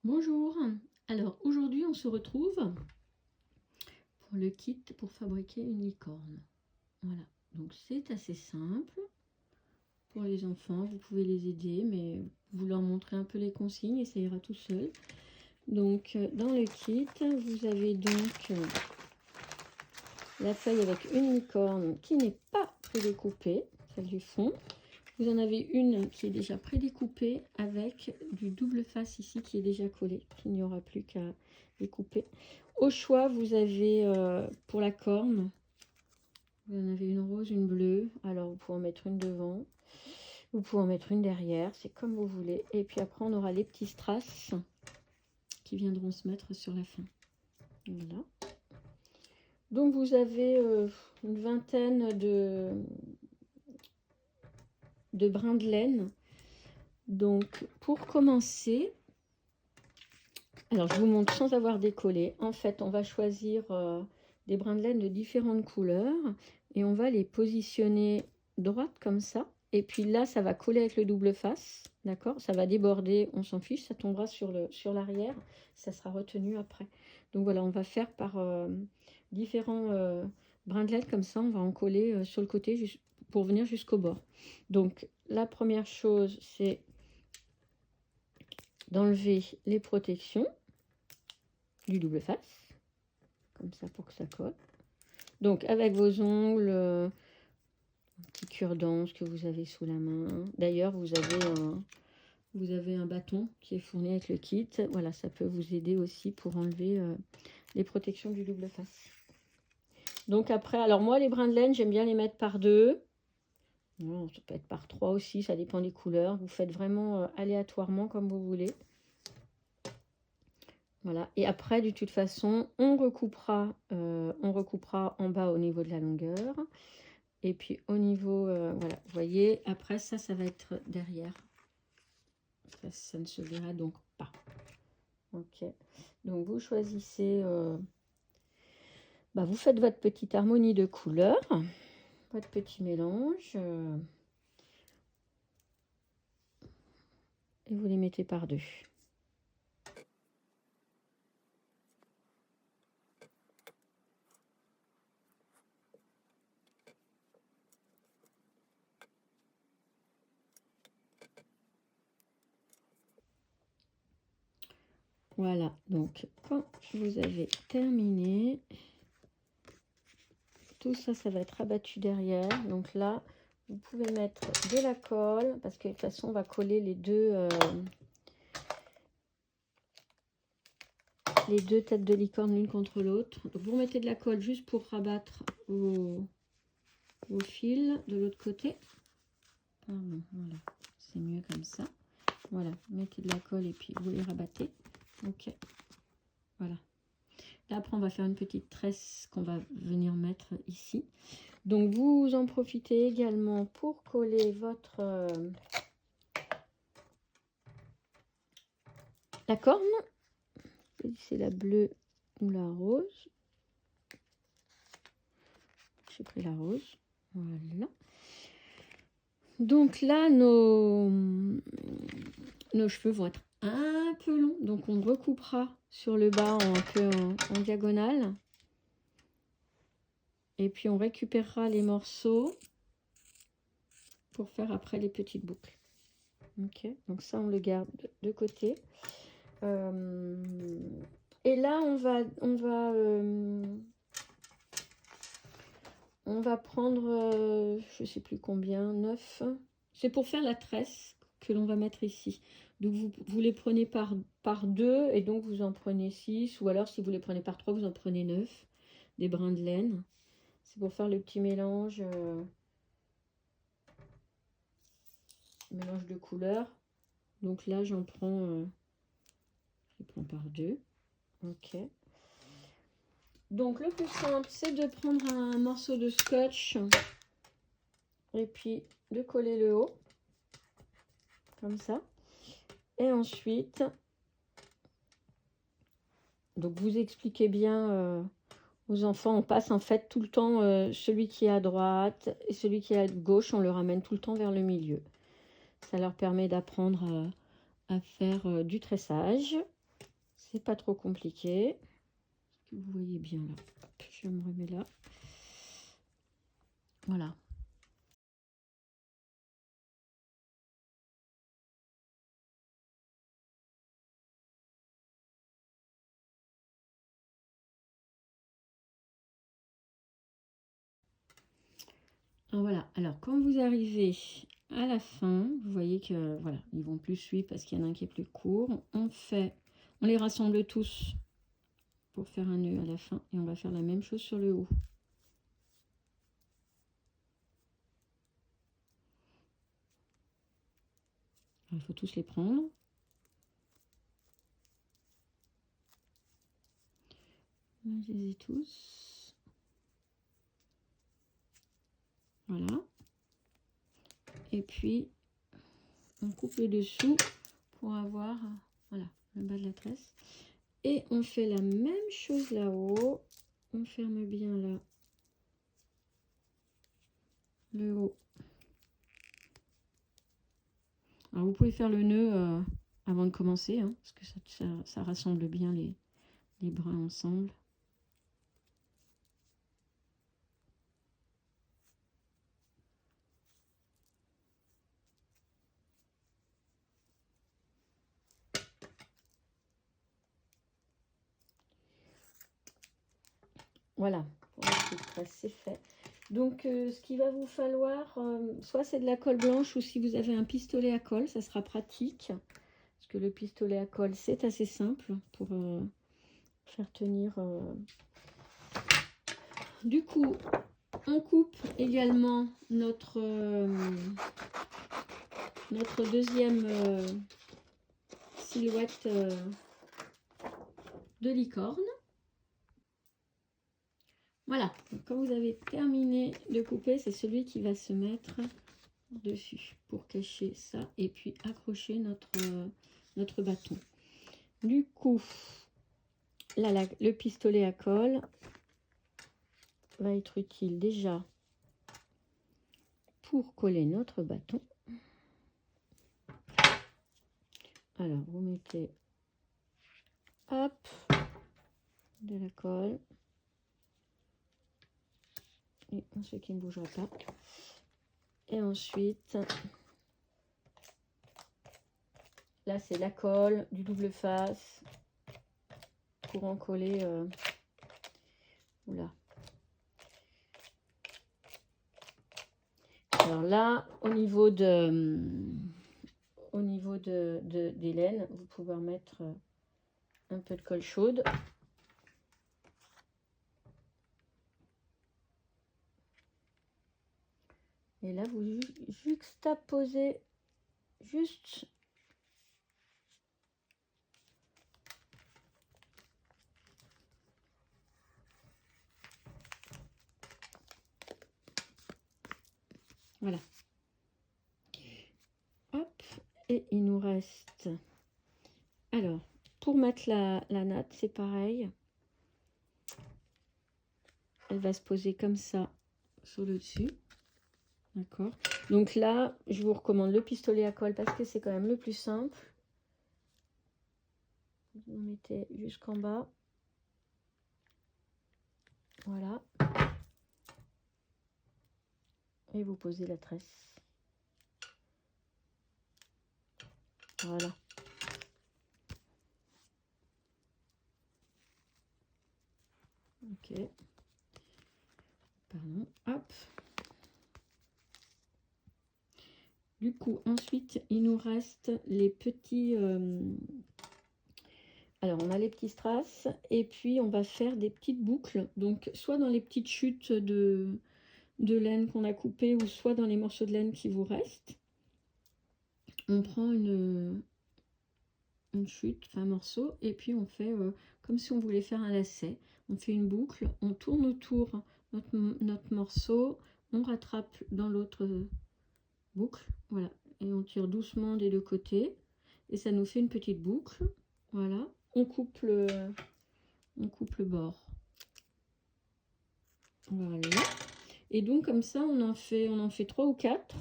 Bonjour, alors aujourd'hui on se retrouve pour le kit pour fabriquer une licorne. Voilà, donc c'est assez simple pour les enfants, vous pouvez les aider, mais vous leur montrez un peu les consignes et ça ira tout seul. Donc dans le kit, vous avez donc la feuille avec une licorne qui n'est pas prédécoupée, celle du fond. Vous en avez une qui est déjà prédécoupée avec du double face ici qui est déjà collé, qu'il n'y aura plus qu'à découper. Au choix, vous avez pour la corne, vous en avez une rose, une bleue. Alors vous pouvez en mettre une devant, vous pouvez en mettre une derrière, c'est comme vous voulez. Et puis après, on aura les petits strass qui viendront se mettre sur la fin. Voilà. Donc vous avez une vingtaine de brins de laine. Donc pour commencer, alors je vous montre sans avoir décollé. En fait, on va choisir des brins de laine de différentes couleurs et on va les positionner droite comme ça. Et puis là, ça va coller avec le double face, d'accord? Ça va déborder, on s'en fiche, ça tombera sur l'arrière, ça sera retenu après. Donc voilà, on va faire par différents brins de laine comme ça, on va en coller sur le côté pour venir jusqu'au bord. Donc la première chose, c'est d'enlever les protections du double face, comme ça pour que ça colle. Donc avec vos ongles, un petit cure-dent que vous avez sous la main. D'ailleurs, vous avez un bâton qui est fourni avec le kit. Voilà, ça peut vous aider aussi pour enlever les protections du double face. Donc après, alors moi les brins de laine, j'aime bien les mettre par deux. Bon, ça peut être par trois aussi, ça dépend des couleurs. Vous faites vraiment aléatoirement comme vous voulez. Voilà, et après, de toute façon, on recoupera en bas au niveau de la longueur. Et puis au niveau, voilà, vous voyez, après ça va être derrière. Ça ne se verra donc pas. Ok, donc vous choisissez, vous faites votre petite harmonie de couleurs, votre petit mélange. Et vous les mettez par deux. Voilà, donc quand vous avez terminé, tout ça, ça va être abattu derrière. Donc là, vous pouvez mettre de la colle, parce que de toute façon, on va coller les deux têtes de licorne l'une contre l'autre. Donc vous mettez de la colle juste pour rabattre vos fils de l'autre côté. Pardon, voilà, c'est mieux comme ça. Voilà, mettez de la colle et puis vous les rabattez. Ok, voilà. Là, après, on va faire une petite tresse qu'on va venir mettre ici. Donc, vous en profitez également pour coller votre... la corne. C'est la bleue ou la rose. J'ai pris la rose. Voilà. Donc là, nos cheveux vont être un peu longs. Donc, on recoupera sur le bas un peu en diagonale. Et puis, on récupérera les morceaux pour faire après les petites boucles. Ok, donc ça, on le garde de côté. Et là, on va prendre, je sais plus combien, 9. C'est pour faire la tresse que l'on va mettre ici. Donc, vous les prenez par 2 et donc vous en prenez 6. Ou alors, si vous les prenez par 3, vous en prenez 9. Des brins de laine. C'est pour faire le petit mélange de couleurs. Donc là, je les prends par 2. Ok. Donc le plus simple, c'est de prendre un morceau de scotch et puis de coller le haut, comme ça. Et ensuite, donc vous expliquez bien aux enfants, on passe en fait tout le temps celui qui est à droite et celui qui est à gauche, on le ramène tout le temps vers le milieu. Ça leur permet d'apprendre à faire du tressage. C'est pas trop compliqué. Est-ce que vous voyez bien là? Je me remets là. Voilà. Voilà, alors quand vous arrivez à la fin, vous voyez que voilà, ils vont plus suivre parce qu'il y en a un qui est plus court. On les rassemble tous pour faire un nœud à la fin et on va faire la même chose sur le haut. Alors, il faut tous les prendre. Là, je les ai tous. Voilà. Et puis, on coupe le dessous pour avoir voilà, le bas de la tresse. Et on fait la même chose là-haut. On ferme bien là le haut. Alors vous pouvez faire le nœud avant de commencer, hein, parce que ça rassemble bien les brins ensemble. Voilà, pour la petite tresse, c'est fait. Donc ce qu'il va vous falloir, soit c'est de la colle blanche ou si vous avez un pistolet à colle, ça sera pratique. Parce que le pistolet à colle, c'est assez simple pour faire tenir. Du coup, on coupe également notre deuxième silhouette de licorne. Voilà, donc quand vous avez terminé de couper, c'est celui qui va se mettre dessus pour cacher ça et puis accrocher notre bâton. Du coup, là, le pistolet à colle va être utile déjà pour coller notre bâton. Alors, vous mettez, hop, de la colle. Et ce qui ne bougera pas. Et ensuite, là, c'est la colle du double face pour en coller. Oula. Alors là, au niveau des laines, vous pouvez mettre un peu de colle chaude. Et là, vous juxtaposez juste voilà. Hop, et il nous reste. Alors, pour mettre la natte, c'est pareil. Elle va se poser comme ça sur le dessus. D'accord. Donc là, je vous recommande le pistolet à colle parce que c'est quand même le plus simple. Vous mettez jusqu'en bas. Voilà. Et vous posez la tresse. Voilà. Ok. Pardon. Hop. Du coup, ensuite, il nous reste les petits... Alors, on a les petits strass et puis on va faire des petites boucles. Donc, soit dans les petites chutes de laine qu'on a coupées ou soit dans les morceaux de laine qui vous restent. On prend une chute, enfin un morceau, et puis on fait comme si on voulait faire un lacet. On fait une boucle, on tourne autour notre morceau, on rattrape dans l'autre boucle, voilà, et on tire doucement des deux côtés, et ça nous fait une petite boucle, voilà. On coupe le bord, voilà. Et donc comme ça, on en fait 3 ou 4,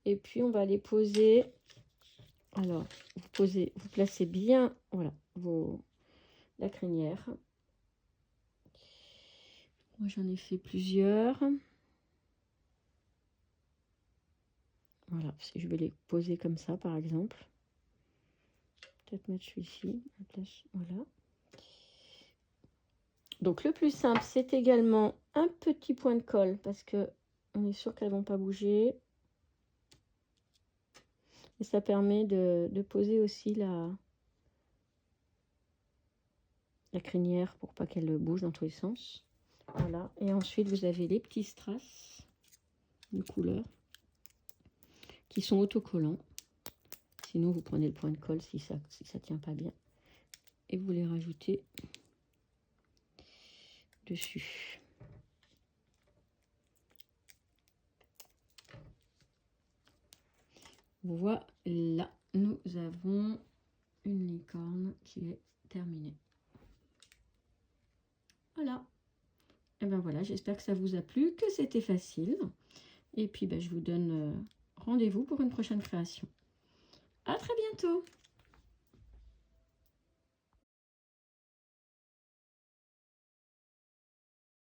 et puis on va les poser. Alors, vous placez bien, voilà, la crinière. Moi, j'en ai fait plusieurs. Voilà, je vais les poser comme ça, par exemple. Peut-être mettre celui-ci. Voilà. Donc, le plus simple, c'est également un petit point de colle, parce que on est sûr qu'elles ne vont pas bouger. Et ça permet de poser aussi la crinière pour pas qu'elle bouge dans tous les sens. Voilà. Et ensuite, vous avez les petits strass de couleur qui sont autocollants. Sinon, vous prenez le point de colle si ça tient pas bien. Et vous les rajoutez dessus. Voilà, nous avons une licorne qui est terminée. Voilà. Et ben voilà, j'espère que ça vous a plu, que c'était facile. Et puis, ben, je vous donne rendez-vous pour une prochaine création. À très bientôt!